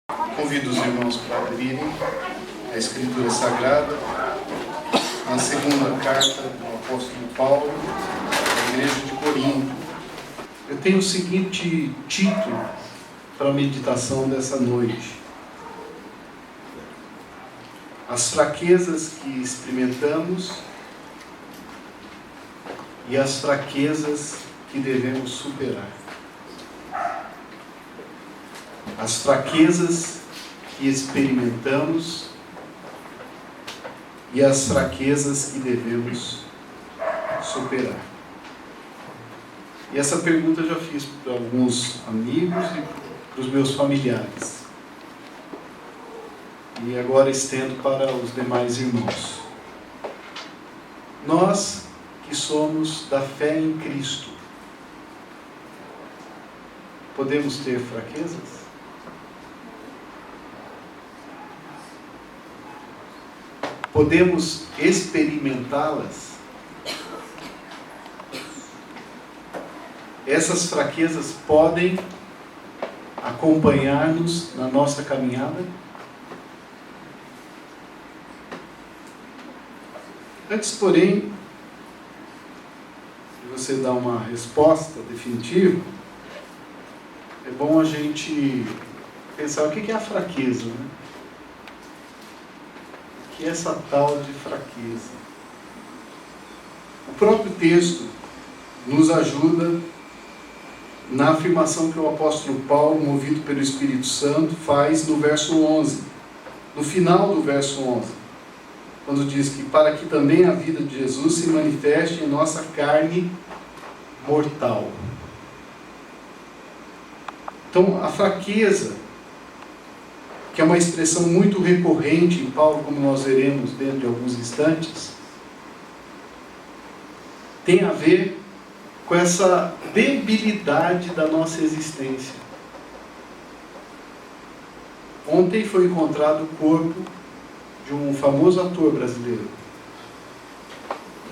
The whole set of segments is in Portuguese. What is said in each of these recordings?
Convido os irmãos para abrirem a Escritura Sagrada na segunda carta do apóstolo Paulo à igreja de Corinto. Eu tenho o seguinte título para a meditação dessa noite: as fraquezas que experimentamos e as fraquezas que devemos superar. As fraquezas que experimentamos e as fraquezas que devemos superar. E essa pergunta eu já fiz para alguns amigos e para os meus familiares. E agora estendo para os demais irmãos. Nós que somos da fé em Cristo, podemos ter fraquezas? Podemos experimentá-las? Essas fraquezas podem acompanhar-nos na nossa caminhada? Antes, porém, de você dar uma resposta definitiva, é bom a gente pensar o que é a fraqueza, né? O que é essa tal de fraqueza? O próprio texto nos ajuda na afirmação que o apóstolo Paulo, movido pelo Espírito Santo, faz no verso 11, no final do verso 11, quando diz que para que também a vida de Jesus se manifeste em nossa carne mortal. Então, a fraqueza, que é uma expressão muito recorrente em Paulo, como nós veremos dentro de alguns instantes, tem a ver com essa debilidade da nossa existência. Ontem foi encontrado o corpo de um famoso ator brasileiro.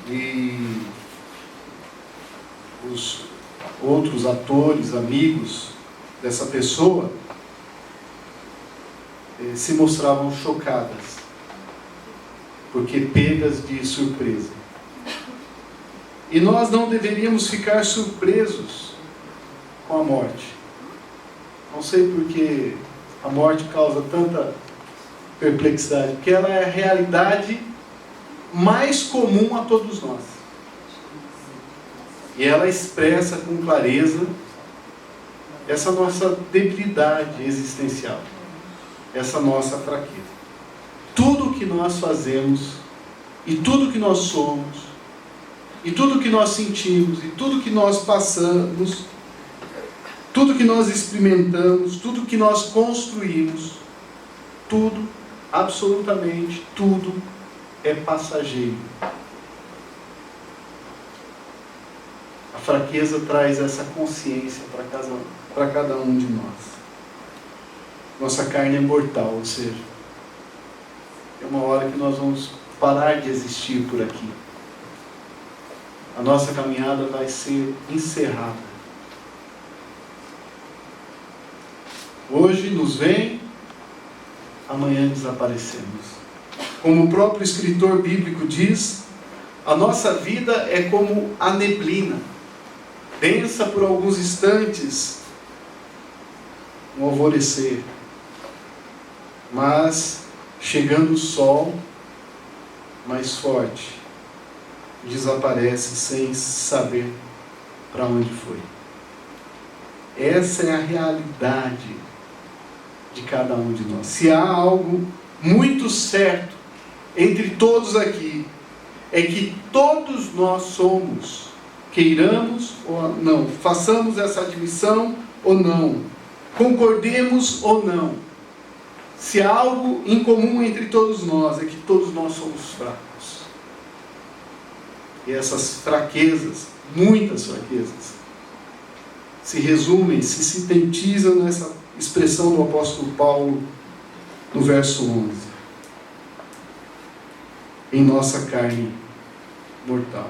E os outros atores, amigos dessa pessoa, se mostravam chocadas, porque pegas de surpresa. E nós não deveríamos ficar surpresos com a morte. Não sei por que a morte causa tanta perplexidade, porque ela é a realidade mais comum a todos nós. E ela expressa com clareza essa nossa debilidade existencial, essa nossa fraqueza. Tudo o que nós fazemos, e tudo o que nós somos, e tudo o que nós sentimos, e tudo o que nós passamos, tudo o que nós experimentamos, tudo o que nós construímos, tudo, absolutamente tudo, é passageiro. A fraqueza traz essa consciência para cada um de nós. Nossa carne é mortal, ou seja, é uma hora que nós vamos parar de existir por aqui. A nossa caminhada vai ser encerrada. Hoje nos vem, amanhã desaparecemos. Como o próprio escritor bíblico diz, a nossa vida é como a neblina, densa por alguns instantes, um alvorecer, mas chegando o sol mais forte, desaparece sem saber para onde foi. Essa é a realidade de cada um de nós. Se há algo muito certo entre todos aqui, é que todos nós somos, queiramos ou não, façamos essa admissão ou não, concordemos ou não, se há algo em comum entre todos nós, é que todos nós somos fracos. E essas fraquezas, muitas fraquezas, se resumem, se sintetizam nessa expressão do apóstolo Paulo no verso 11. Em nossa carne mortal.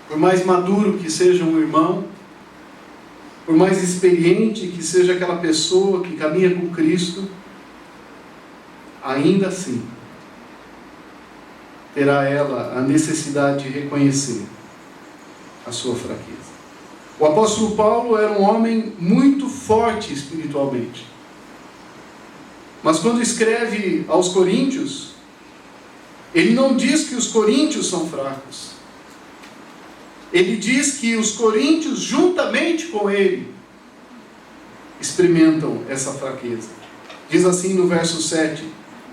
Por mais maduro que seja um irmão, por mais experiente que seja aquela pessoa que caminha com Cristo, ainda assim, terá ela a necessidade de reconhecer a sua fraqueza. O apóstolo Paulo era um homem muito forte espiritualmente. Mas quando escreve aos Coríntios, ele não diz que os coríntios são fracos. Ele diz que os coríntios, juntamente com ele, experimentam essa fraqueza. Diz assim no verso 7: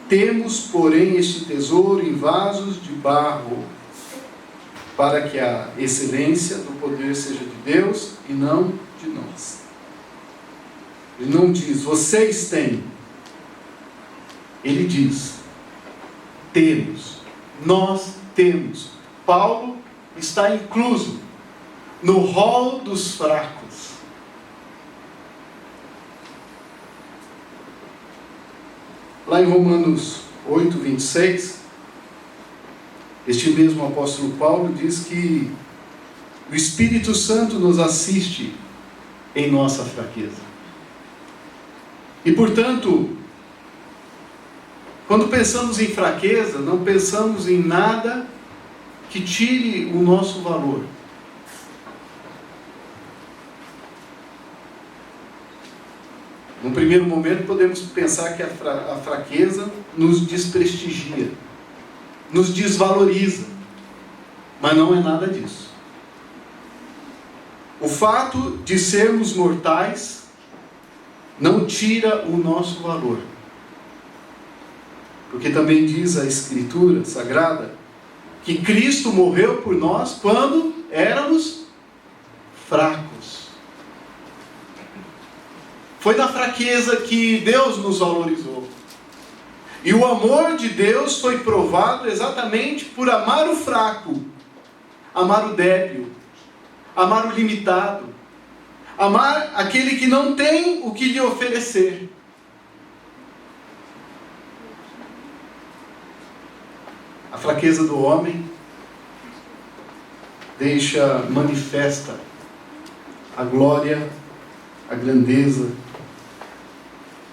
temos, porém, este tesouro em vasos de barro, para que a excelência do poder seja de Deus e não de nós. Ele não diz, vocês têm. Ele diz, temos. Nós temos. Paulo está incluso no rol dos fracos. Lá em Romanos 8, 26, este mesmo apóstolo Paulo diz que o Espírito Santo nos assiste em nossa fraqueza. E portanto, quando pensamos em fraqueza, não pensamos em nada que tire o nosso valor. Num primeiro momento podemos pensar que a fraqueza nos desprestigia, nos desvaloriza, mas não é nada disso. O fato de sermos mortais não tira o nosso valor. Porque também diz a Escritura Sagrada que Cristo morreu por nós quando éramos fracos. Foi na fraqueza que Deus nos valorizou. E o amor de Deus foi provado exatamente por amar o fraco, amar o débil, amar o limitado, amar aquele que não tem o que lhe oferecer. A fraqueza do homem deixa manifesta a glória, a grandeza,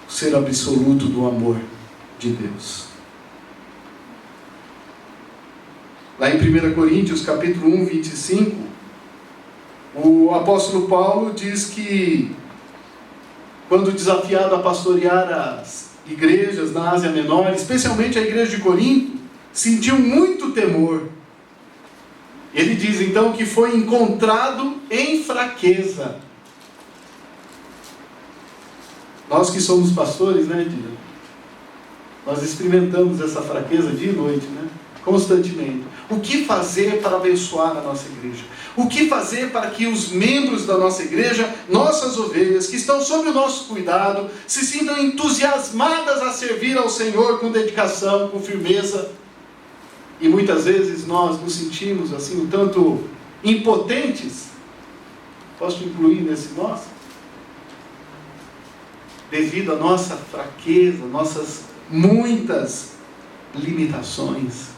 o ser absoluto do amor de Deus. Lá em 1 Coríntios, capítulo 1, 25, o apóstolo Paulo diz que, quando desafiado a pastorear as igrejas na Ásia Menor, especialmente a igreja de Corinto, sentiu muito temor. Ele diz então que foi encontrado em fraqueza. Nós que somos pastores, né, Dina? Nós experimentamos essa fraqueza dia e noite, né? Constantemente. O que fazer para abençoar a nossa igreja? O que fazer para que os membros da nossa igreja, nossas ovelhas, que estão sob o nosso cuidado, se sintam entusiasmadas a servir ao Senhor com dedicação, com firmeza? E muitas vezes nós nos sentimos assim, um tanto impotentes. Posso te incluir nesse nós? Devido à nossa fraqueza, nossas muitas limitações.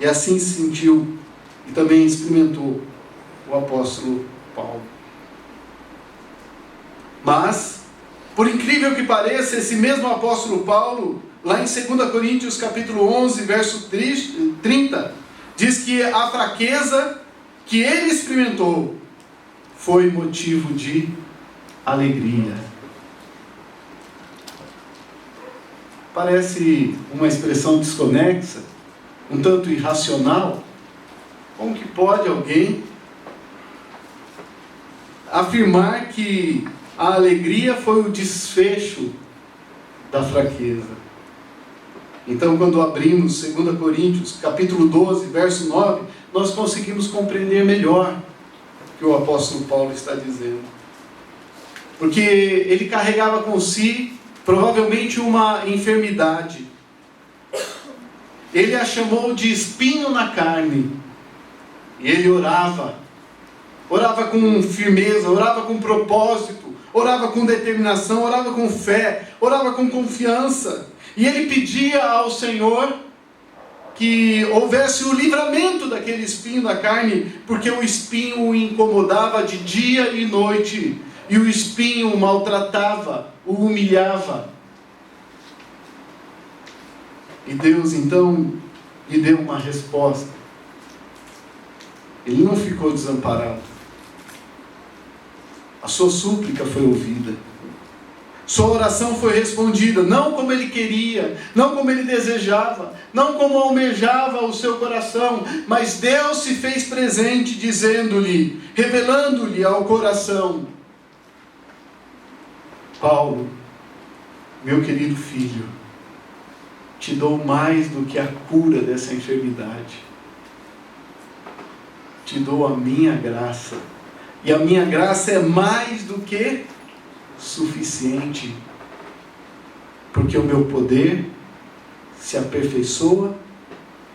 E assim se sentiu e também experimentou o apóstolo Paulo. Mas, por incrível que pareça, esse mesmo apóstolo Paulo, lá em 2 Coríntios capítulo 11, verso 30, diz que a fraqueza que ele experimentou foi motivo de alegria. Parece uma expressão desconexa, um tanto irracional. Como que pode alguém afirmar que a alegria foi o desfecho da fraqueza? Então, quando abrimos 2 Coríntios, capítulo 12, verso 9, nós conseguimos compreender melhor o que o apóstolo Paulo está dizendo. Porque ele carregava com si, provavelmente, uma enfermidade. Ele a chamou de espinho na carne. E ele orava com firmeza, orava com propósito, orava com determinação, orava com fé, orava com confiança. E ele pedia ao Senhor que houvesse o livramento daquele espinho na carne, porque o espinho o incomodava de dia e noite, e o espinho o maltratava, o humilhava. E Deus então lhe deu uma resposta. Ele não ficou desamparado. A sua súplica foi ouvida. Sua oração foi respondida, não como ele queria, não como ele desejava, não como almejava o seu coração, mas Deus se fez presente, dizendo-lhe, revelando-lhe ao coração: Paulo, meu querido filho, te dou mais do que a cura dessa enfermidade. Te dou a minha graça. E a minha graça é mais do que suficiente, porque o meu poder se aperfeiçoa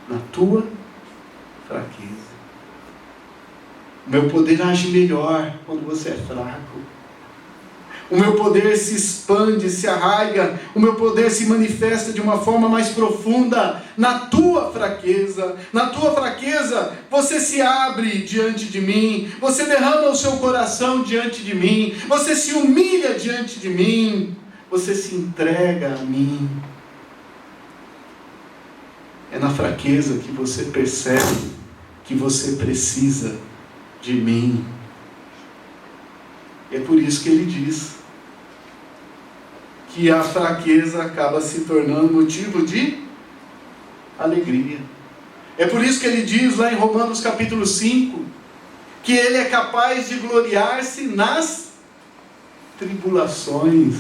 na tua fraqueza. O meu poder age melhor quando você é fraco. O meu poder se expande, se arraiga, o meu poder se manifesta de uma forma mais profunda na tua fraqueza. Na tua fraqueza, você se abre diante de mim, você derrama o seu coração diante de mim, você se humilha diante de mim, você se entrega a mim. É na fraqueza que você percebe que você precisa de mim. E é por isso que ele diz que a fraqueza acaba se tornando motivo de alegria. É por isso que ele diz lá em Romanos capítulo 5, que ele é capaz de gloriar-se nas tribulações,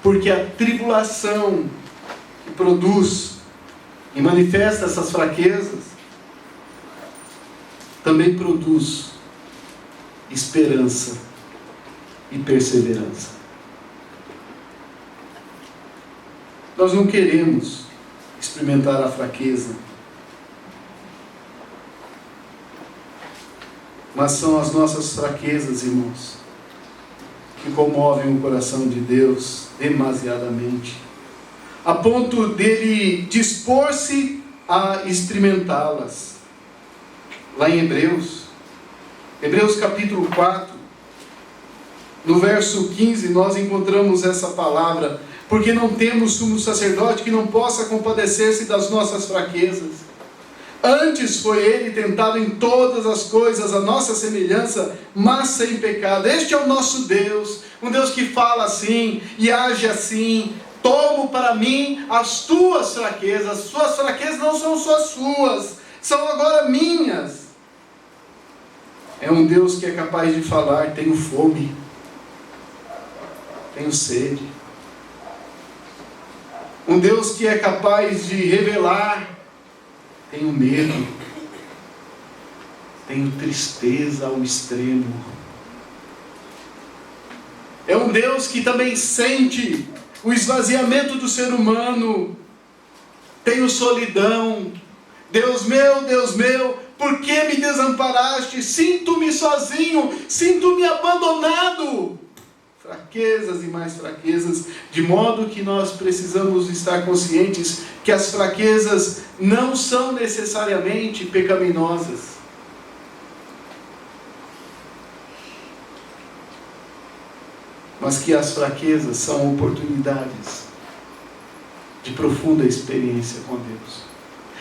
porque a tribulação que produz e manifesta essas fraquezas, também produz esperança e perseverança. Nós não queremos experimentar a fraqueza, mas são as nossas fraquezas, irmãos, que comovem o coração de Deus demasiadamente, a ponto dele dispor-se a experimentá-las. Lá em Hebreus capítulo 4, no verso 15, nós encontramos essa palavra: porque não temos sumo sacerdote que não possa compadecer-se das nossas fraquezas. Antes foi ele tentado em todas as coisas, a nossa semelhança, mas sem pecado. Este é o nosso Deus, um Deus que fala assim e age assim: tomo para mim as tuas fraquezas. As suas fraquezas não são só suas, são agora minhas. É um Deus que é capaz de falar: tenho fome, tenho sede. Um Deus que é capaz de revelar: tenho medo, tenho tristeza ao extremo. É um Deus que também sente o esvaziamento do ser humano. Tenho solidão. Deus meu, por que me desamparaste? Sinto-me sozinho, sinto-me abandonado. Fraquezas e mais fraquezas, de modo que nós precisamos estar conscientes que as fraquezas não são necessariamente pecaminosas. Mas que as fraquezas são oportunidades de profunda experiência com Deus.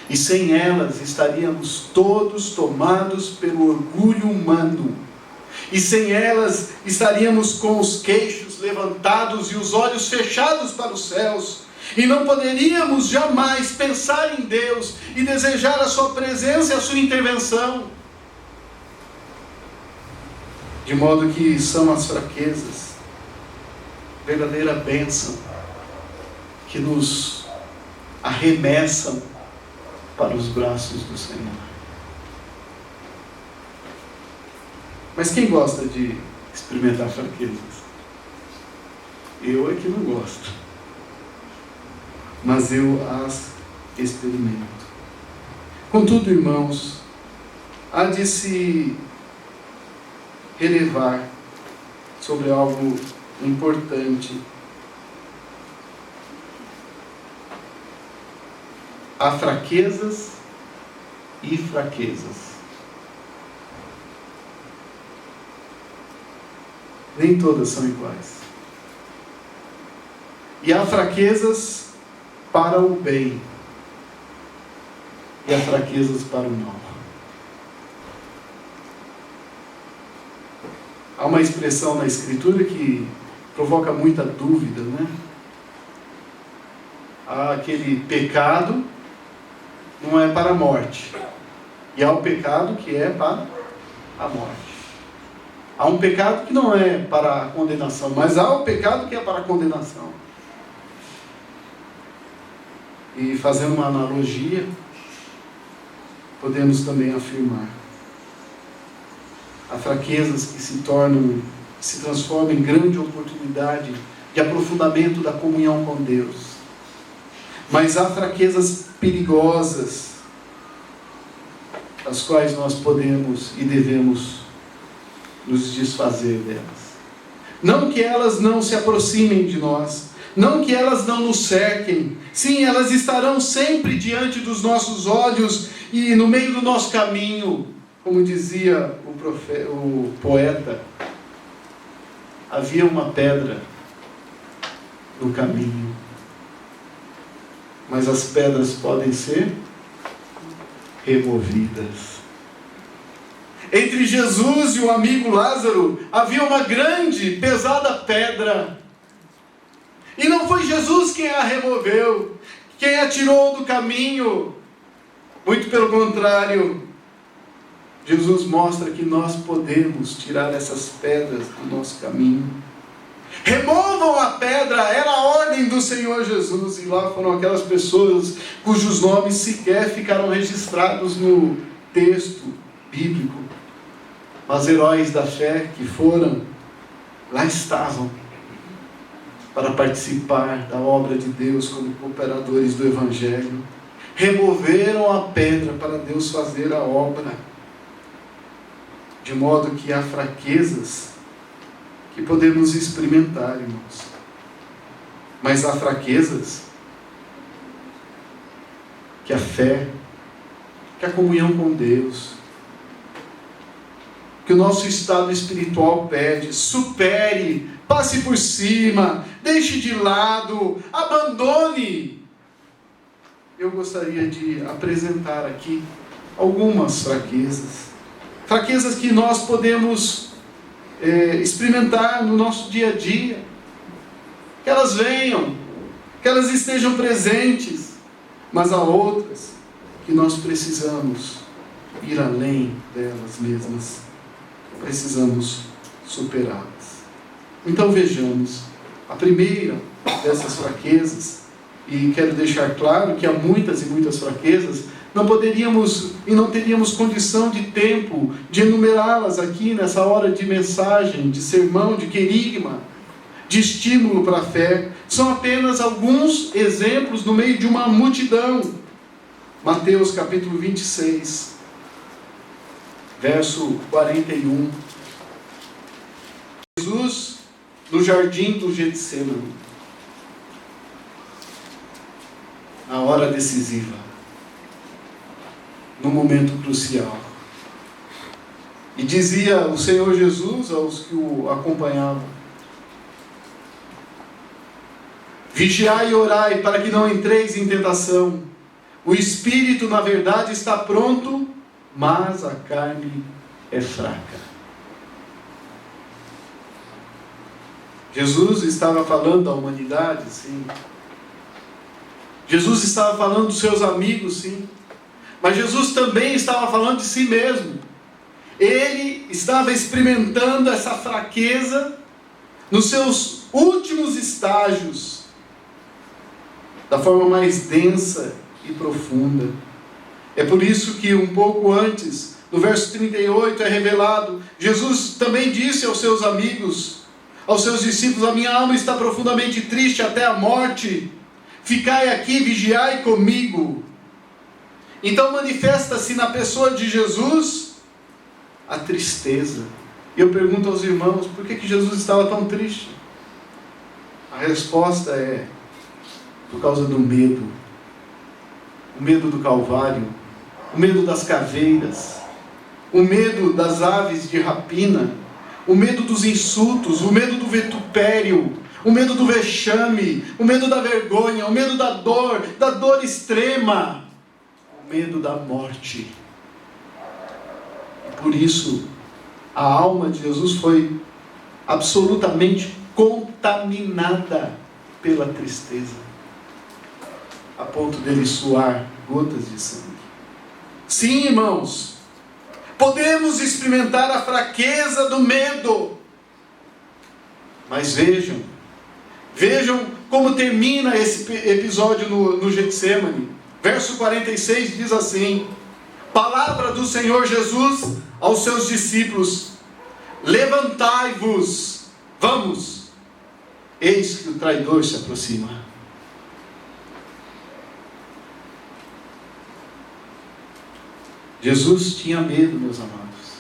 E sem elas estaríamos todos tomados pelo orgulho humano. E sem elas estaríamos com os queixos levantados e os olhos fechados para os céus. E não poderíamos jamais pensar em Deus e desejar a sua presença e a sua intervenção. De modo que são as fraquezas, verdadeira bênção, que nos arremessam para os braços do Senhor. Mas quem gosta de experimentar fraquezas? Eu é que não gosto. Mas eu as experimento. Contudo, irmãos, há de se relevar sobre algo importante. Há fraquezas e fraquezas. Nem todas são iguais. E há fraquezas para o bem e há fraquezas para o mal. Há uma expressão na Escritura que provoca muita dúvida, né? Há aquele pecado não é para a morte, e há o pecado que é para a morte. Há um pecado que não é para a condenação, mas há o pecado que é para a condenação. E fazendo uma analogia, podemos também afirmar: há fraquezas que se transformam em grande oportunidade de aprofundamento da comunhão com Deus. Mas há fraquezas perigosas, das quais nós podemos e devemos nos desfazer delas. Não que elas não se aproximem de nós, não que elas não nos cerquem. Sim, elas estarão sempre diante dos nossos olhos e no meio do nosso caminho. Como dizia o poeta, havia uma pedra no caminho, mas as pedras podem ser removidas. Entre Jesus e o amigo Lázaro havia uma grande, pesada pedra. E não foi Jesus quem a removeu, quem a tirou do caminho. Muito pelo contrário, Jesus mostra que nós podemos tirar essas pedras do nosso caminho. Removam a pedra, era a ordem do Senhor Jesus. E lá foram aquelas pessoas cujos nomes sequer ficaram registrados no texto bíblico. Mas heróis da fé que foram, lá estavam, para participar da obra de Deus como cooperadores do Evangelho. Removeram a pedra para Deus fazer a obra. De modo que há fraquezas que podemos experimentar, irmãos. Mas há fraquezas que a fé, que a comunhão com Deus, que o nosso estado espiritual pede, supere, passe por cima, deixe de lado, abandone. Eu gostaria de apresentar aqui algumas fraquezas. Fraquezas que nós podemos experimentar no nosso dia a dia. Que elas venham, que elas estejam presentes. Mas há outras que nós precisamos ir além delas mesmas. Precisamos superá-las. Então vejamos, a primeira dessas fraquezas, e quero deixar claro que há muitas e muitas fraquezas, não poderíamos e não teríamos condição de tempo de enumerá-las aqui nessa hora de mensagem, de sermão, de querigma, de estímulo para a fé. São apenas alguns exemplos no meio de uma multidão. Mateus capítulo 26, verso 41. Jesus no jardim do Getsemane, na hora decisiva, no momento crucial. E dizia o Senhor Jesus aos que o acompanhavam: vigiai e orai para que não entreis em tentação. O espírito, na verdade, está pronto, mas a carne é fraca. Jesus estava falando da humanidade, sim. Jesus estava falando dos seus amigos, sim. Mas Jesus também estava falando de si mesmo. Ele estava experimentando essa fraqueza nos seus últimos estágios, da forma mais densa e profunda. É por isso que um pouco antes, no verso 38, é revelado, Jesus também disse aos seus amigos, aos seus discípulos: a minha alma está profundamente triste até a morte. Ficai aqui, vigiai comigo. Então manifesta-se na pessoa de Jesus a tristeza. E eu pergunto aos irmãos, por que Jesus estava tão triste? A resposta é por causa do medo. O medo do Calvário o medo das caveiras, o medo das aves de rapina, o medo dos insultos, o medo do vitupério, o medo do vexame, o medo da vergonha, o medo da dor extrema, o medo da morte. E por isso, a alma de Jesus foi absolutamente contaminada pela tristeza, a ponto dele suar gotas de sangue. Sim, irmãos, podemos experimentar a fraqueza do medo, mas vejam como termina esse episódio no Getsemane. Verso 46 diz assim: palavra do Senhor Jesus aos seus discípulos: levantai-vos, vamos, eis que o traidor se aproxima. Jesus tinha medo, meus amados,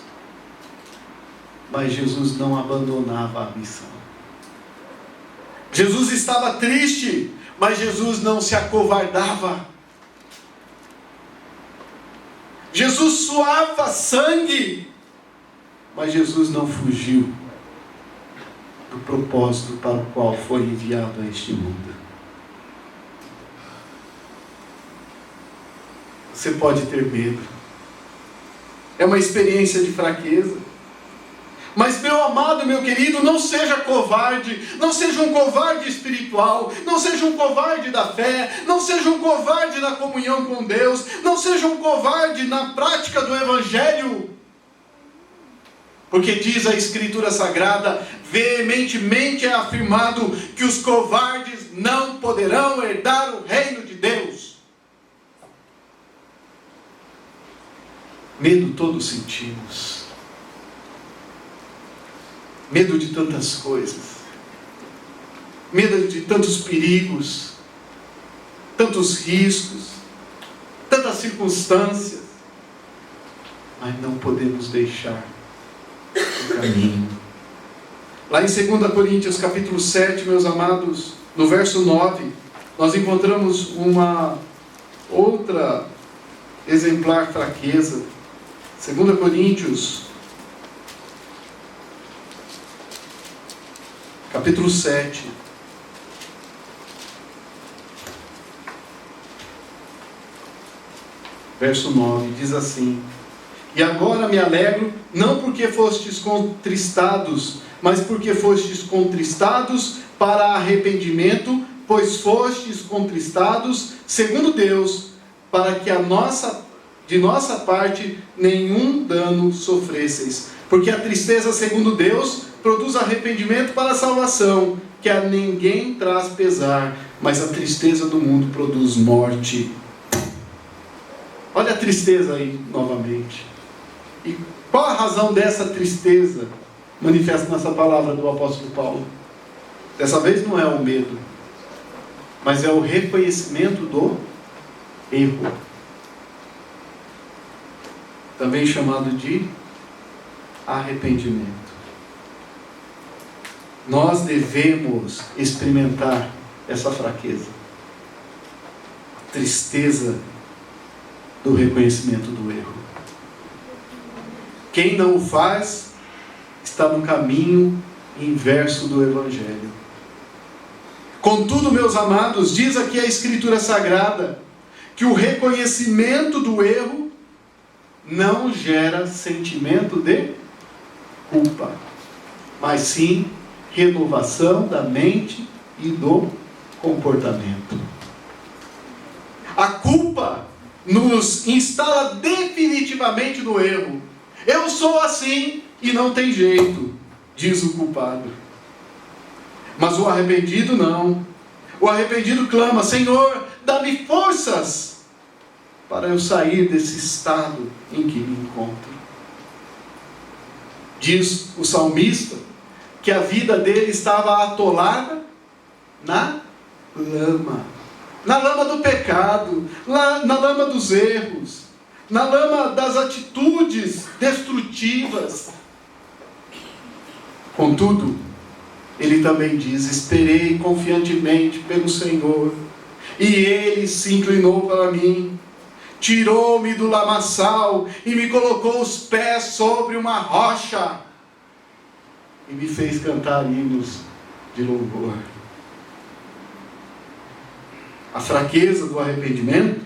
mas Jesus não abandonava a missão. Jesus estava triste, mas Jesus não se acovardava. Jesus suava sangue, mas Jesus não fugiu do propósito para o qual foi enviado a este mundo. Você pode ter medo, é uma experiência de fraqueza, mas meu amado, meu querido, não seja covarde, não seja um covarde espiritual, não seja um covarde da fé, não seja um covarde na comunhão com Deus, não seja um covarde na prática do Evangelho, porque diz a Escritura Sagrada, veementemente é afirmado que os covardes não poderão herdar o reino de Deus. Medo todos sentimos. Medo de tantas coisas. Medo de tantos perigos. Tantos riscos. Tantas circunstâncias. Mas não podemos deixar o caminho. Lá em 2 Coríntios capítulo 7, meus amados, no verso 9, nós encontramos uma outra exemplar fraqueza. 2 Coríntios capítulo 7, verso 9, diz assim: e agora me alegro, não porque fostes contristados, mas porque fostes contristados para arrependimento, pois fostes contristados segundo Deus, para que de nossa parte nenhum dano sofresseis. Porque a tristeza segundo Deus produz arrependimento para a salvação, que a ninguém traz pesar, mas a tristeza do mundo produz morte. Olha a tristeza aí novamente. E qual a razão dessa tristeza manifesta nessa palavra do apóstolo Paulo? Dessa vez não é o medo, mas é o reconhecimento do erro, também chamado de arrependimento. Nós devemos experimentar essa fraqueza, a tristeza do reconhecimento do erro. Quem não o faz está no caminho inverso do Evangelho. Contudo, meus amados, diz aqui a Escritura Sagrada que o reconhecimento do erro não gera sentimento de culpa, mas sim renovação da mente e do comportamento. A culpa nos instala definitivamente no erro. Eu sou assim e não tem jeito, diz o culpado. Mas o arrependido não. O arrependido clama: Senhor, dá-me forças para eu sair desse estado em que me encontro. Diz o salmista que a vida dele estava atolada na lama do pecado, na lama dos erros, na lama das atitudes destrutivas. Contudo, ele também diz: esperei confiantemente pelo Senhor, e Ele se inclinou para mim. tirou-me do lamaçal e me colocou os pés sobre uma rocha e me fez cantar hinos de louvor. A fraqueza do arrependimento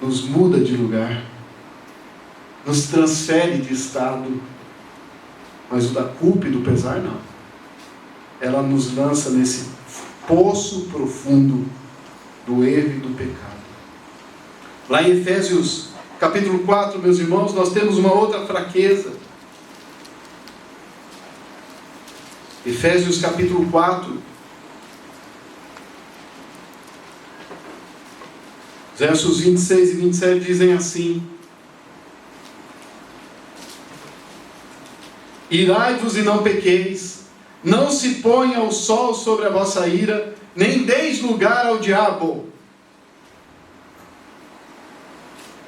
nos muda de lugar, nos transfere de estado, mas o da culpa e do pesar não. Ela nos lança nesse poço profundo do erro e do pecado. Lá em Efésios capítulo 4, meus irmãos, nós temos uma outra fraqueza. Efésios capítulo 4, versos 26 e 27 dizem assim: irai-vos e não pequeis, não se ponha o sol sobre a vossa ira, nem deis lugar ao diabo.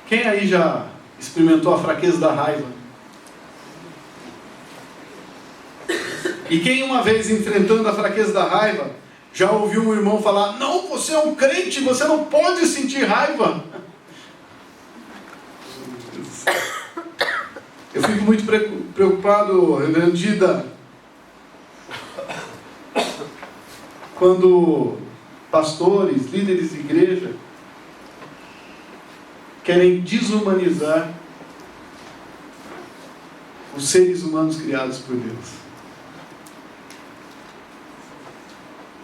Quem aí já experimentou a fraqueza da raiva? E quem uma vez enfrentando a fraqueza da raiva, já ouviu um irmão falar: não, você é um crente, você não pode sentir raiva? Eu fico muito preocupado, reverendo Dida, quando pastores, líderes de igreja querem desumanizar os seres humanos criados por Deus.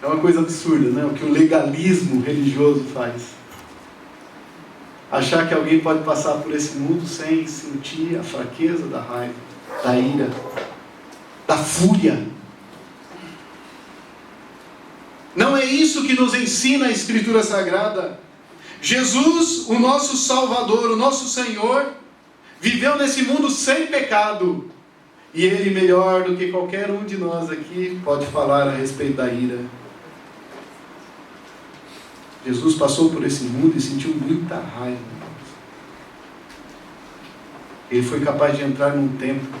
É uma coisa absurda, né? O que o legalismo religioso faz. Achar que alguém pode passar por esse mundo sem sentir a fraqueza da raiva, da ira, da fúria. Não é isso que nos ensina a Escritura Sagrada. Jesus, o nosso Salvador, o nosso Senhor, viveu nesse mundo sem pecado. E Ele, melhor do que qualquer um de nós aqui, pode falar a respeito da ira. Jesus passou por esse mundo e sentiu muita raiva. Ele foi capaz de entrar num templo,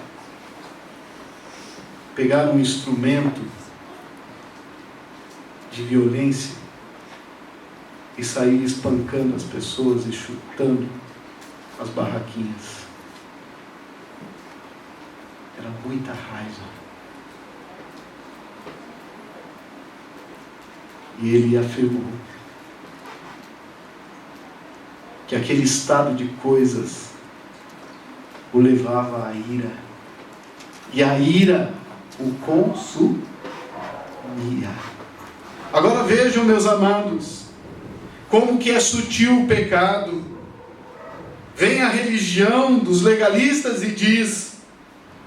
pegar um instrumento de violência e sair espancando as pessoas e chutando as barraquinhas. Era muita raiva. E ele afirmou que aquele estado de coisas o levava à ira. E a ira o consumia. Agora vejam, meus amados, como que é sutil o pecado. Vem a religião dos legalistas e diz: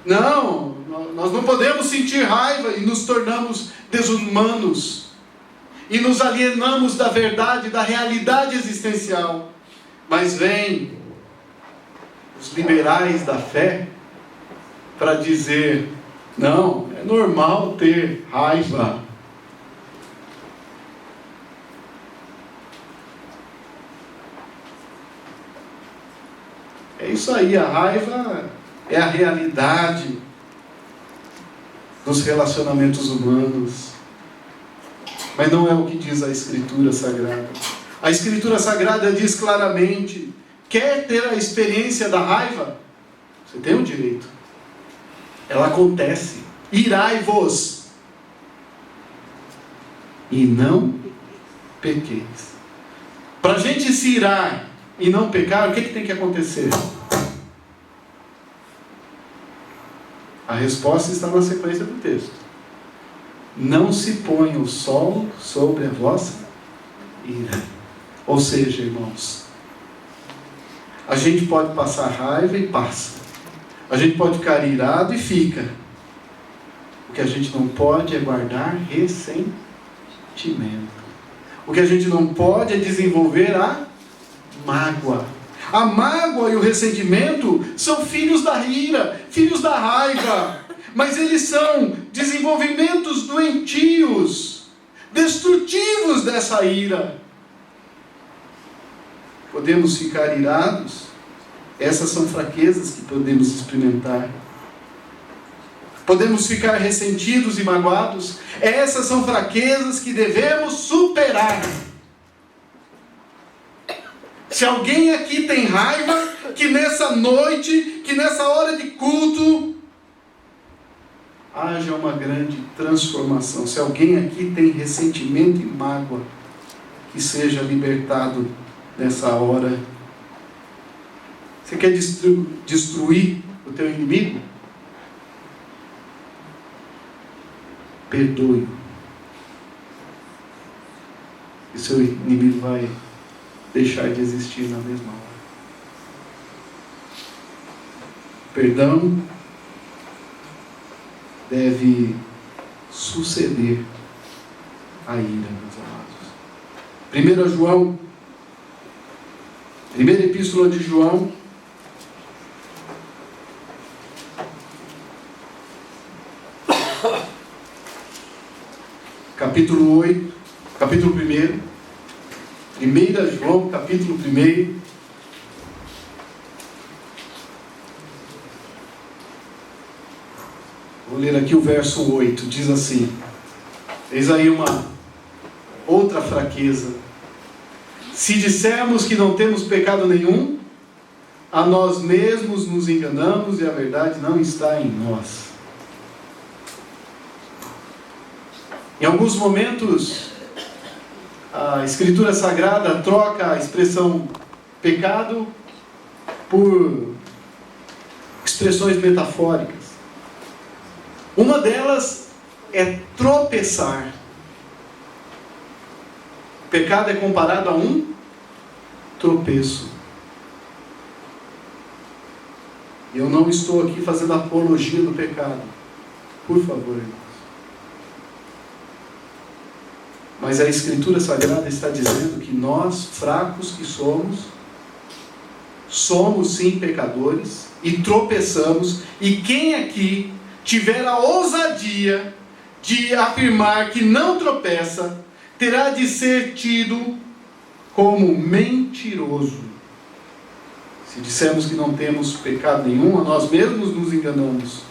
não, nós não podemos sentir raiva, e nos tornamos desumanos. E nos alienamos da verdade, da realidade existencial. Mas vem os liberais da fé para dizer: não, é normal ter raiva. É isso aí, a raiva é a realidade dos relacionamentos humanos. Mas não é o que diz a Escritura Sagrada. A Escritura Sagrada diz claramente: quer ter a experiência da raiva? Você tem o direito. Ela acontece. Irai-vos e não pequeis. Para a gente se irar e não pecar, o que tem que acontecer? A resposta está na sequência do texto. Não se ponha o sol sobre a vossa ira. Ou seja, irmãos, a gente pode passar raiva e passa. A gente pode ficar irado e fica. O que a gente não pode é guardar ressentimento. O que a gente não pode é desenvolver a mágoa. A mágoa e o ressentimento são filhos da ira, filhos da raiva. Mas eles são desenvolvimentos doentios, destrutivos dessa ira. Podemos ficar irados. Essas são fraquezas que podemos experimentar. Podemos ficar ressentidos e magoados. Essas são fraquezas que devemos superar. Se alguém aqui tem raiva, que nessa noite, que nessa hora de culto, haja uma grande transformação. Se alguém aqui tem ressentimento e mágoa, que seja libertado nessa hora. Você quer destruir o teu inimigo? Perdoe. E seu inimigo vai deixar de existir na mesma hora. Perdão deve suceder a ira, meus amados. 1 João, primeira epístola de João, capítulo 8, capítulo 1, 1 João, capítulo 1, vou ler aqui o verso 8, diz assim, eis aí uma outra fraqueza. Se dissermos que não temos pecado nenhum, a nós mesmos nos enganamos e a verdade não está em nós. Em alguns momentos, a Escritura Sagrada troca a expressão pecado por expressões metafóricas. Uma delas é tropeçar. O pecado é comparado a um tropeço. Eu não estou aqui fazendo apologia do pecado. Por favor, irmãos. Mas a Escritura Sagrada está dizendo que nós, fracos que somos sim pecadores e tropeçamos. E quem aqui tiver a ousadia de afirmar que não tropeça, terá de ser tido como mentiroso. Se dissermos que não temos pecado nenhum, a nós mesmos nos enganamos.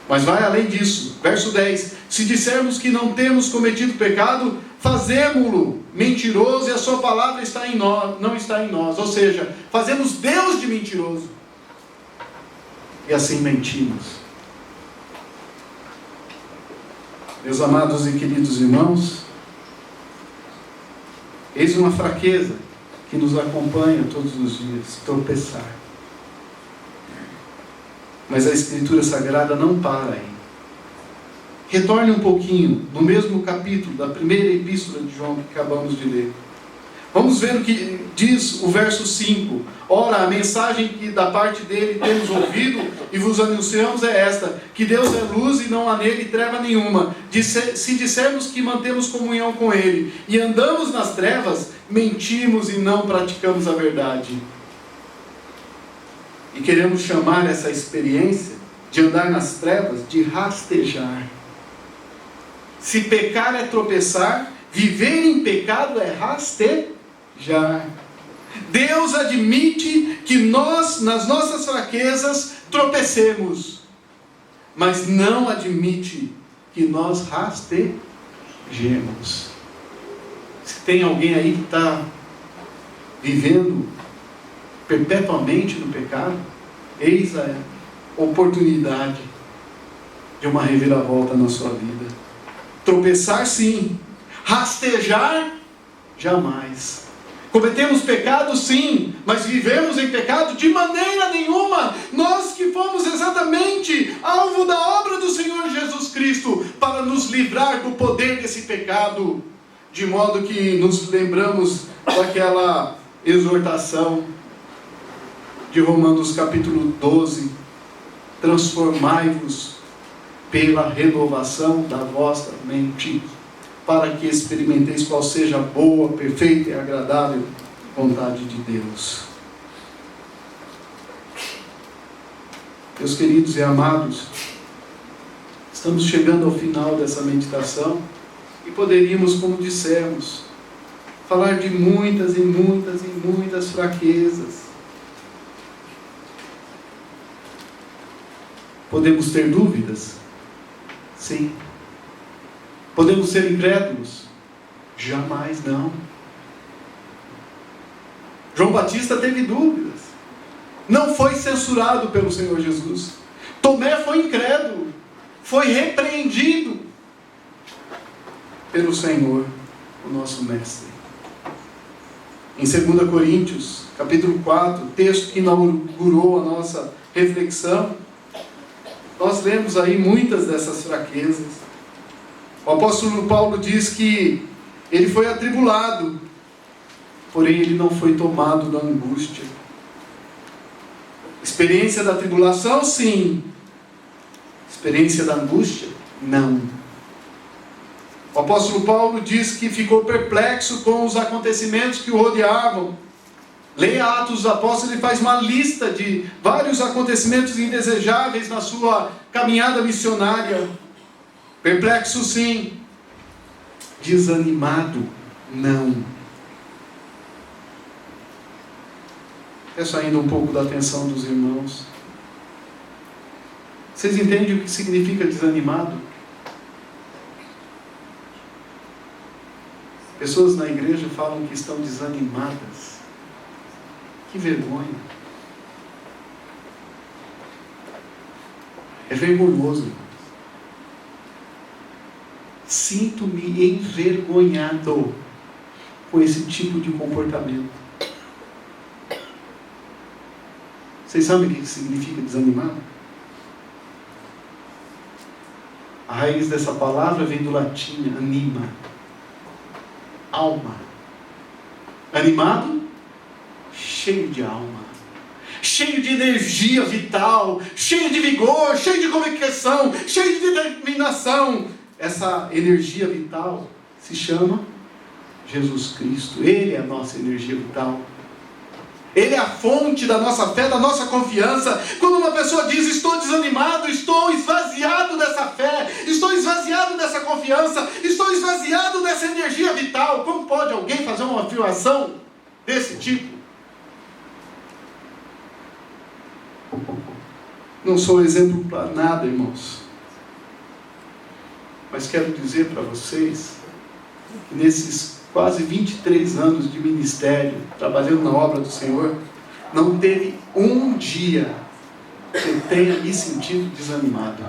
Mas vai além disso. Verso 10. Se dissermos que não temos cometido pecado, fazemo-lo mentiroso e a sua palavra está em nós, não está em nós. Ou seja, fazemos Deus de mentiroso. E assim mentimos. Meus amados e queridos irmãos, eis uma fraqueza que nos acompanha todos os dias, tropeçar. Mas a Escritura Sagrada não para aí. Retorne um pouquinho, no mesmo capítulo da primeira epístola de João que acabamos de ler. Vamos ver o que diz o verso 5. Ora, a mensagem que da parte dele temos ouvido e vos anunciamos é esta, que Deus é luz e não há nele treva nenhuma. Se dissermos que mantemos comunhão com ele e andamos nas trevas, mentimos e não praticamos a verdade. E queremos chamar essa experiência de andar nas trevas de rastejar. Se pecar é tropeçar, viver em pecado é rastejar. Deus admite que nós, nas nossas fraquezas, tropecemos, mas não admite que nós rastejemos. Se tem alguém aí que está vivendo perpetuamente no pecado, eis a oportunidade de uma reviravolta na sua vida. Tropeçar sim, rastejar jamais. Cometemos pecado sim, mas vivemos em pecado de maneira nenhuma. Nós que fomos exatamente alvo da obra do Senhor Jesus Cristo para nos livrar do poder desse pecado, de modo que nos lembramos daquela exortação de Romanos capítulo 12, transformai-vos pela renovação da vossa mente, para que experimenteis qual seja a boa, perfeita e agradável vontade de Deus. Meus queridos e amados, estamos chegando ao final dessa meditação e poderíamos, como dissemos, falar de muitas e muitas e muitas fraquezas. Podemos ter dúvidas? Sim. Podemos ser incrédulos? Jamais não. João Batista teve dúvidas. Não foi censurado pelo Senhor Jesus. Tomé foi incrédulo. Foi repreendido pelo Senhor, o nosso Mestre. Em 2 Coríntios, capítulo 4, texto que inaugurou a nossa reflexão, nós lemos aí muitas dessas fraquezas. O apóstolo Paulo diz que ele foi atribulado, porém ele não foi tomado da angústia. Experiência da tribulação, sim. Experiência da angústia, não. O apóstolo Paulo diz que ficou perplexo com os acontecimentos que o rodeavam. Leia Atos dos Apóstolos, ele faz uma lista de vários acontecimentos indesejáveis na sua caminhada missionária. Perplexo, sim. Desanimado, não. Peço ainda um pouco da atenção dos irmãos. Vocês entendem o que significa desanimado? Pessoas na igreja falam que estão desanimadas. Que vergonha. É vergonhoso, irmãos. Sinto-me envergonhado com esse tipo de comportamento. Vocês sabem o que significa desanimado? A raiz dessa palavra vem do latim, anima. Alma. Animado, cheio de alma, cheio de energia vital, cheio de vigor, cheio de convicção, cheio de determinação. Essa energia vital se chama Jesus Cristo. Ele é a nossa energia vital. Ele é a fonte da nossa fé, da nossa confiança. Quando uma pessoa diz, estou desanimado, estou esvaziado dessa fé, estou esvaziado dessa confiança, estou esvaziado dessa energia vital. Como pode alguém fazer uma afirmação desse tipo? Não sou exemplo para nada, irmãos. Mas quero dizer para vocês que nesses quase 23 anos de ministério, trabalhando na obra do Senhor, não teve um dia que eu tenha me sentido desanimado.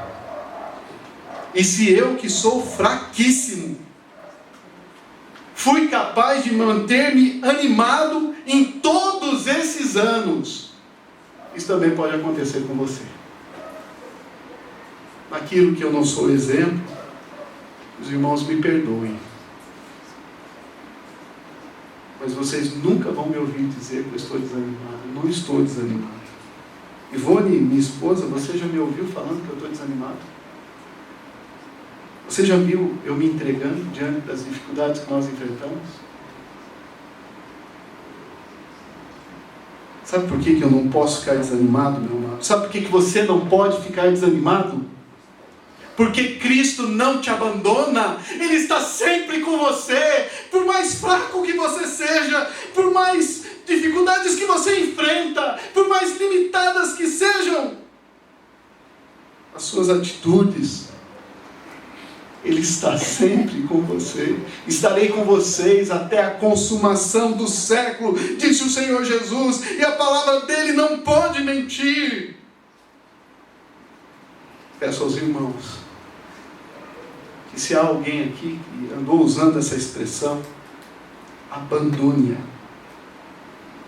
E se eu, que sou fraquíssimo, fui capaz de manter-me animado em todos esses anos, isso também pode acontecer com você. Naquilo que eu não sou exemplo, os irmãos me perdoem. Mas vocês nunca vão me ouvir dizer que eu estou desanimado. Eu não estou desanimado. Ivone, minha esposa, você já me ouviu falando que eu estou desanimado? Você já viu eu me entregando diante das dificuldades que nós enfrentamos? Sabe por que eu não posso ficar desanimado, meu amado? Sabe por que você não pode ficar desanimado? Porque Cristo não te abandona. Ele está sempre com você. Por mais fraco que você seja, por mais dificuldades que você enfrenta, por mais limitadas que sejam as suas atitudes, Ele está sempre com você. Estarei com vocês até a consumação do século, disse o Senhor Jesus, e a palavra dele não pode mentir. Peço aos irmãos que, se há alguém aqui que andou usando essa expressão, abandone-a.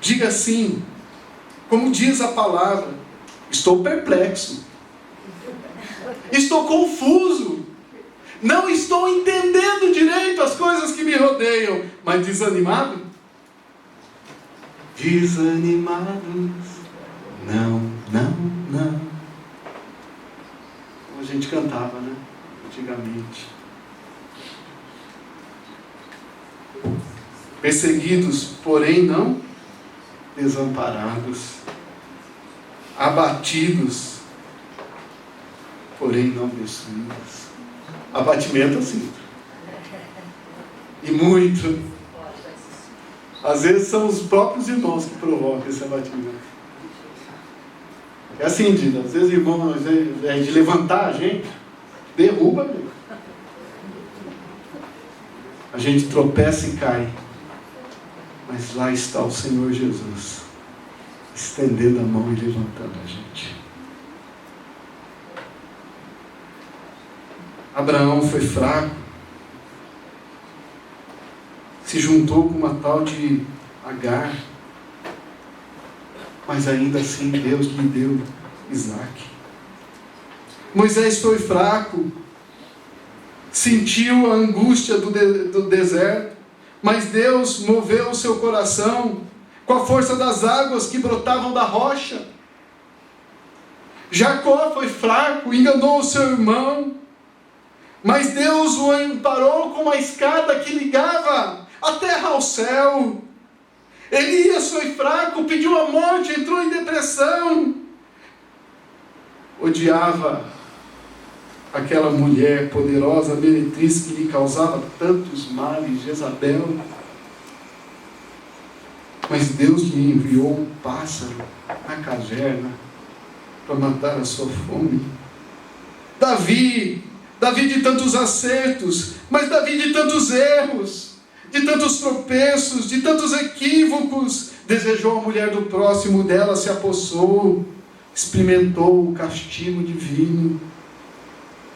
Diga assim, como diz a palavra: estou perplexo, estou confuso, não estou entendendo direito as coisas que me rodeiam. Mas desanimado? Desanimados, não, não, não. Como a gente cantava, né? Antigamente. Perseguidos, porém não desamparados. Abatidos, porém não destruídos. Abatimento assim. E muito. Às vezes são os próprios irmãos que provocam esse abatimento. É assim, Dina. Às vezes o irmão, ao invés de levantar a gente, derruba a gente. A gente tropeça e cai. Mas lá está o Senhor Jesus, estendendo a mão e levantando a gente. Abraão foi fraco, se juntou com uma tal de Agar, mas ainda assim Deus lhe deu Isaque. Moisés foi fraco, sentiu a angústia do deserto, mas Deus moveu o seu coração com a força das águas que brotavam da rocha. Jacó foi fraco, enganou o seu irmão, mas Deus o amparou com uma escada que ligava a terra ao céu. Elias foi fraco, pediu a morte, entrou em depressão. Odiava aquela mulher poderosa, meretriz, que lhe causava tantos males, Jezabel. Mas Deus lhe enviou um pássaro na caverna para matar a sua fome. Davi de tantos acertos, mas Davi de tantos erros, de tantos tropeços, de tantos equívocos, desejou a mulher do próximo, dela se apossou, experimentou o castigo divino,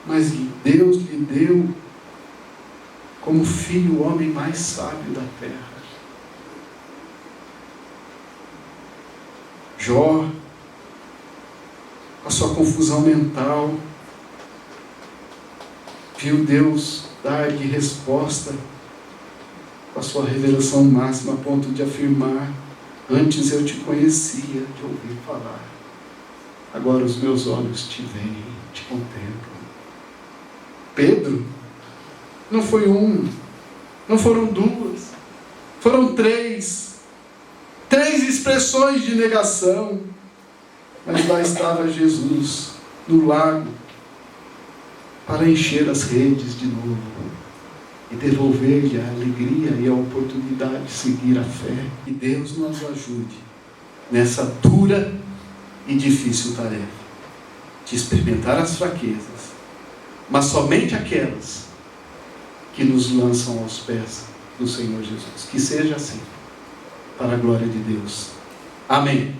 mas Deus lhe deu como filho o homem mais sábio da terra. Jó, a sua confusão mental, viu Deus dar-lhe resposta com a sua revelação máxima, a ponto de afirmar: antes eu te conhecia de ouvir falar, agora os meus olhos te veem, te contemplam. Pedro, não foi um, não foram duas, foram três expressões de negação, mas lá estava Jesus no lago para encher as redes de novo e devolver-lhe a alegria e a oportunidade de seguir a fé. Que Deus nos ajude nessa dura e difícil tarefa de experimentar as fraquezas, mas somente aquelas que nos lançam aos pés do Senhor Jesus. Que seja assim, para a glória de Deus. Amém.